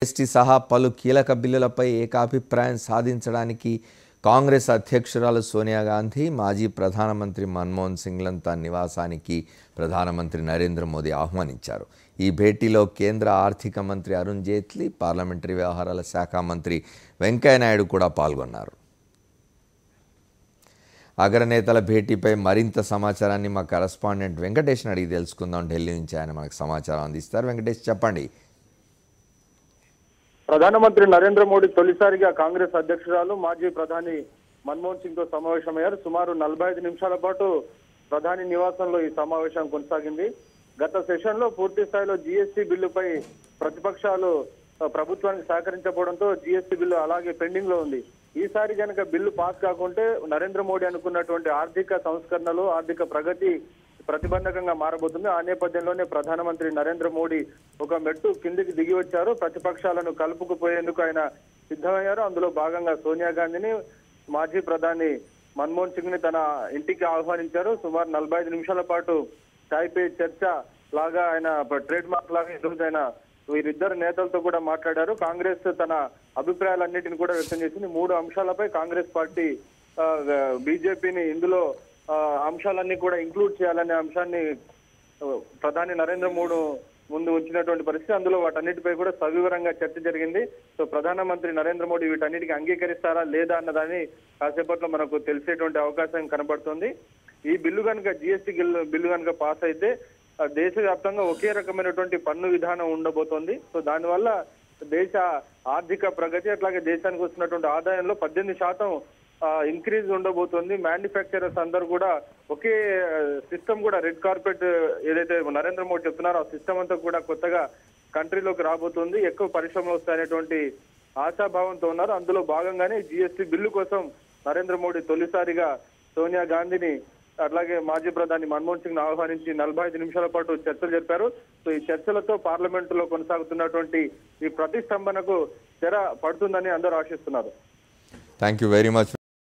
GST సహా పలు కీలక బిల్లులపై ఏకాభిప్రాయం సాధించడానికి కాంగ్రెస్ అధ్యక్షురాలు సోనియా గాంధీ మాజీ ప్రధానమంత్రి మన్మోహన్ సింగ్లను తన నివాసానికి ప్రధానమంత్రి నరేంద్ర మోదీ ఆహ్వానించారు. ఈ భేటీలో కేంద్ర ఆర్థిక మంత్రి అరుణ్ జైట్లీ, పార్లమెంటరీ వ్యవహారాల శాఖ మంత్రి వెంకయ్యనాయుడు కూడా పాల్గొన్నారు. అగ్రనేతల భేటీపై మరింత సమాచారాన్ని మా కరెస్పాండెంట్ వెంకటేష్ని అడిగి తెలుసుకుందాం. ఢిల్లీ నుంచి ఆయన మనకు సమాచారం అందిస్తారు. వెంకటేష్, చెప్పండి. ప్రధానమంత్రి నరేంద్ర మోడీ తొలిసారిగా కాంగ్రెస్ అధ్యక్షురాలు మాజీ ప్రధాని మన్మోహన్ సింగ్ తో సమావేశమయ్యారు. సుమారు 45 నిమిషాల పాటు ప్రధాని నివాసంలో ఈ సమావేశం కొనసాగింది. గత సెషన్ లో పూర్తి స్థాయిలో జీఎస్టీ బిల్లుపై ప్రతిపక్షాలు ప్రభుత్వానికి సహకరించకపోవడంతో జీఎస్టీ బిల్లు అలాగే పెండింగ్ లో ఉంది. ఈసారి కనుక బిల్లు పాస్ కాకుంటే నరేంద్ర మోడీ అనుకున్నటువంటి ఆర్థిక సంస్కరణలు, ఆర్థిక ప్రగతి ప్రతిబంధకంగా మారబోతుంది. ఆ నేపథ్యంలోనే ప్రధానమంత్రి నరేంద్ర మోడీ ఒక మెట్టు కిందికి దిగి వచ్చారు. ప్రతిపక్షాలను కలుపుకుపోయేందుకు ఆయన సిద్ధమయ్యారు. అందులో భాగంగా సోనియా గాంధీని, మాజీ ప్రధాని మన్మోహన్ సింగ్ ని తన ఇంటికి ఆహ్వానించారు. సుమారు 45 నిమిషాల పాటు చాయ్ పే చర్చ లాగా ఆయన ట్రేడ్ మార్క్ లాగా ఈరోజు ఆయన వీరిద్దరు నేతలతో కూడా మాట్లాడారు. కాంగ్రెస్ తన అభిప్రాయాలన్నిటిని కూడా వ్యక్తం చేసింది. 3 అంశాలపై కాంగ్రెస్ పార్టీ బీజేపీని ఇందులో అంశాలన్నీ కూడా ఇంక్లూడ్ చేయాలనే అంశాన్ని ప్రధాని నరేంద్ర మోడీ ముందు ఉంచినటువంటి పరిస్థితి. అందులో వాటన్నిటిపై కూడా సవివరంగా చర్చ జరిగింది. సో ప్రధానమంత్రి నరేంద్ర మోడీ వీటన్నిటికీ అంగీకరిస్తారా లేదా అన్నదాన్ని కాసేపట్లో మనకు తెలిసేటువంటి అవకాశం కనబడుతుంది. ఈ బిల్లు కనుక జీఎస్టీ బిల్లు కనుక పాస్ అయితే దేశవ్యాప్తంగా ఒకే రకమైనటువంటి పన్ను విధానం ఉండబోతోంది. సో దానివల్ల దేశ ఆర్థిక ప్రగతి అట్లాగే దేశానికి వస్తున్నటువంటి ఆదాయంలో 18% ఇంక్రీజ్ ఉండబోతోంది. మ్యానుఫ్యాక్చరర్స్ అందరూ కూడా ఒకే సిస్టమ్ కూడా రెడ్ కార్పెట్ ఏదైతే నరేంద్ర మోడీ చెప్తున్నారో ఆ సిస్టమ్ అంతా కూడా కొత్తగా కంట్రీలోకి రాబోతుంది. ఎక్కువ పరిశ్రమలు వస్తాయనేటువంటి ఆశాభావంతో ఉన్నారు. అందులో భాగంగానే జీఎస్టీ బిల్లు కోసం నరేంద్ర మోడీ తొలిసారిగా సోనియా గాంధీని అట్లాగే మాజీ ప్రధాని మన్మోహన్ సింగ్ ను ఆహ్వానించి 45 నిమిషాల పాటు చర్చలు జరిపారు. సో ఈ చర్చలతో పార్లమెంటులో కొనసాగుతున్నటువంటి ఈ ప్రతిష్టంభనకు తెర పడుతుందని అందరూ ఆశిస్తున్నారు. Thank you very much.